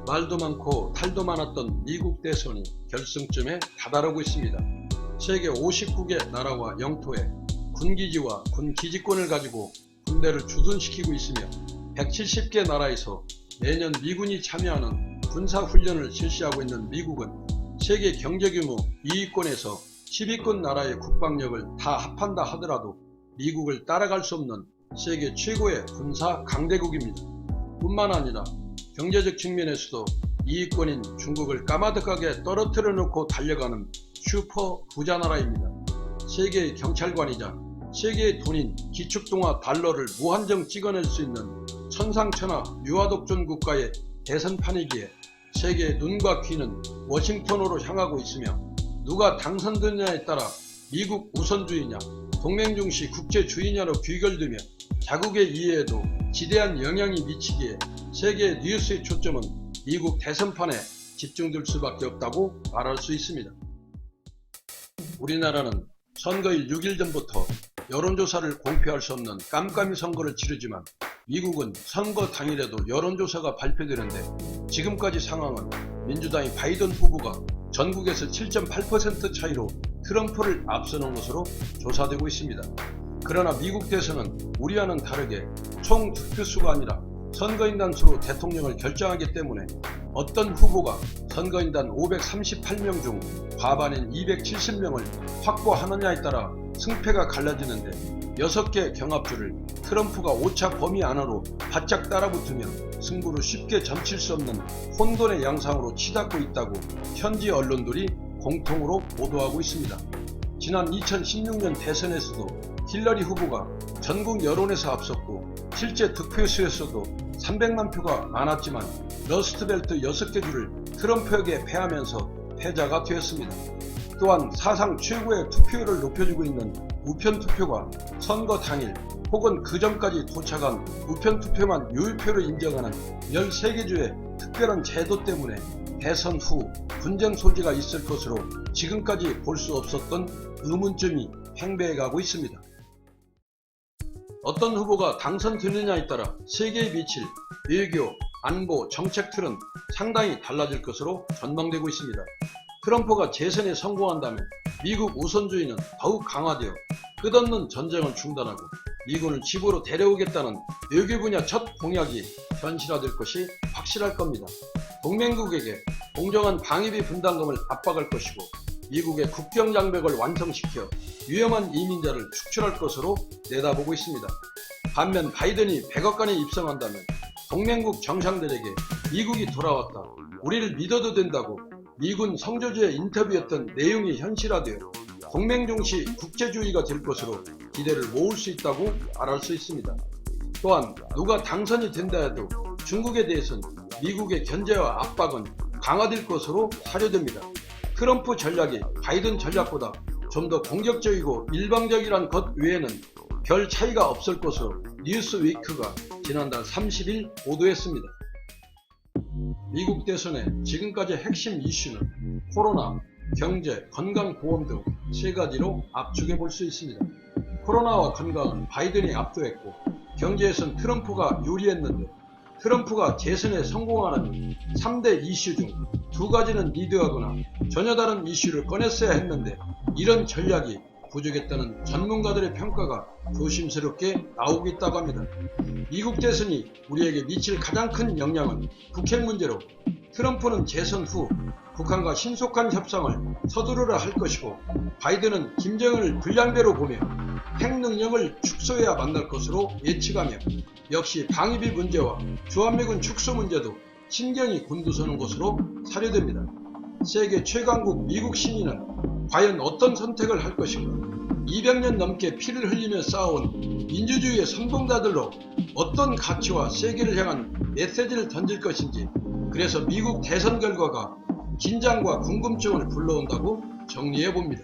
말도 많고 탈도 많았던 미국 대선이 결승점에 다다르고 있습니다. 세계 59개 나라와 영토에 군기지와 군기지권을 가지고 군대를 주둔시키고 있으며 170개 나라에서 매년 미군이 참여하는 군사훈련을 실시하고 있는 미국은 세계 경제규모 2위권에서 10위권 나라의 국방력을 다 합한다 하더라도 미국을 따라갈 수 없는 세계 최고의 군사 강대국입니다. 뿐만 아니라 경제적 측면에서도 2위권인 중국을 까마득하게 떨어뜨려 놓고 달려가는 슈퍼 부자 나라입니다. 세계의 경찰관이자 세계의 돈인 기축통화 달러를 무한정 찍어낼 수 있는 천상천하 유아독존 국가의 대선판이기에 세계의 눈과 귀는 워싱턴으로 향하고 있으며 누가 당선되느냐에 따라 미국 우선주의냐 동맹중시 국제주의냐로 귀결되며 자국의 이해에도 지대한 영향이 미치기에 세계의 뉴스의 초점은 미국 대선판에 집중될 수밖에 없다고 말할 수 있습니다. 우리나라는 선거일 6일 전부터 여론조사를 공표할 수 없는 깜깜이 선거를 치르지만 미국은 선거 당일에도 여론조사가 발표되는데 지금까지 상황은 민주당의 바이든 후보가 전국에서 7.8% 차이로 트럼프를 앞서는 것으로 조사되고 있습니다. 그러나 미국 대선은 우리와는 다르게 총 득표수가 아니라 선거인단 수로 대통령을 결정하기 때문에 어떤 후보가 선거인단 538명 중 과반인 270명을 확보하느냐에 따라 승패가 갈라지는데 6개 경합주를 트럼프가 오차 범위 안으로 바짝 따라붙으며 승부를 쉽게 점칠 수 없는 혼돈의 양상으로 치닫고 있다고 현지 언론들이 공통으로 보도하고 있습니다. 지난 2016년 대선에서도 힐러리 후보가 전국 여론에서 앞섰고 실제 득표수에서도 300만 표가 많았지만 러스트벨트 6개 주를 트럼프에게 패하면서 패자가 되었습니다. 또한 사상 최고의 투표율을 높여주고 있는 우편투표가 선거 당일 혹은 그 전까지 도착한 우편투표만 유효표로 인정하는 13개 주의 특별한 제도 때문에 대선 후 분쟁 소지가 있을 것으로 지금까지 볼 수 없었던 의문점이 팽배해가고 있습니다. 어떤 후보가 당선되느냐에 따라 세계에 미칠 외교, 안보, 정책 틀은 상당히 달라질 것으로 전망되고 있습니다. 트럼프가 재선에 성공한다면 미국 우선주의는 더욱 강화되어 끝없는 전쟁을 중단하고 미군을 집으로 데려오겠다는 외교 분야 첫 공약이 현실화될 것이 확실할 겁니다. 동맹국에게 공정한 방위비 분담금을 압박할 것이고 미국의 국경장벽을 완성시켜 위험한 이민자를 축출할 것으로 내다보고 있습니다. 반면 바이든이 백악관에 입성한다면 동맹국 정상들에게 미국이 돌아왔다, 우리를 믿어도 된다고 미군 성조지의 인터뷰였던 내용이 현실화되어 동맹중시 국제주의가 될 것으로 기대를 모을 수 있다고 말할 수 있습니다. 또한 누가 당선이 된다 해도 중국에 대해서는 미국의 견제와 압박은 강화될 것으로 사료됩니다. 트럼프 전략이 바이든 전략보다 좀 더 공격적이고 일방적이란 것 외에는 별 차이가 없을 것으로 뉴스위크가 지난달 30일 보도했습니다. 미국 대선의 지금까지 핵심 이슈는 코로나, 경제, 건강보험 등 세 가지로 압축해 볼 수 있습니다. 코로나와 건강은 바이든이 압도했고 경제에선 트럼프가 유리했는데 트럼프가 재선에 성공하는 3대 이슈 중 2가지는 리드하거나 전혀 다른 이슈를 꺼냈어야 했는데 이런 전략이 부족했다는 전문가들의 평가가 조심스럽게 나오고 있다고 합니다. 미국 대선이 우리에게 미칠 가장 큰 영향은 북핵 문제로 트럼프는 재선 후 북한과 신속한 협상을 서두르라 할 것이고 바이든은 김정은을 불량배로 보며 핵 능력을 축소해야 만날 것으로 예측하며 역시 방위비 문제와 주한미군 축소 문제도 신경이 곤두서는 것으로 사료됩니다. 세계 최강국 미국 시민은 과연 어떤 선택을 할 것인가? 200년 넘게 피를 흘리며 쌓아온 민주주의의 선봉자들로 어떤 가치와 세계를 향한 메시지를 던질 것인지, 그래서 미국 대선 결과가 긴장과 궁금증을 불러온다고 정리해 봅니다.